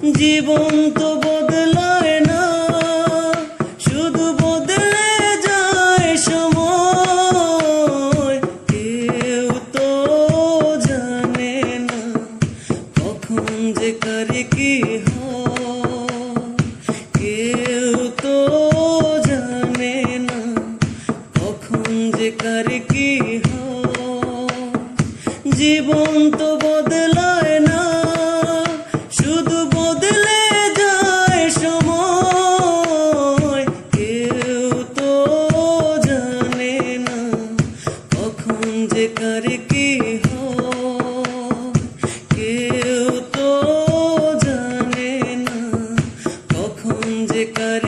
জীবন তো বদলায় না, শুধু বদলে যায় সময়। কেউ তো জানে না কখন যে কার কি হয়, কেউ তো জানে না কখন যে কার কি হয়। জীবন তো বদলায় না, শুধু বদলে যায় সময়। কেউ তো জানে না কখন যে কার কি হয়, কেউ তো জানে না কখন যে কার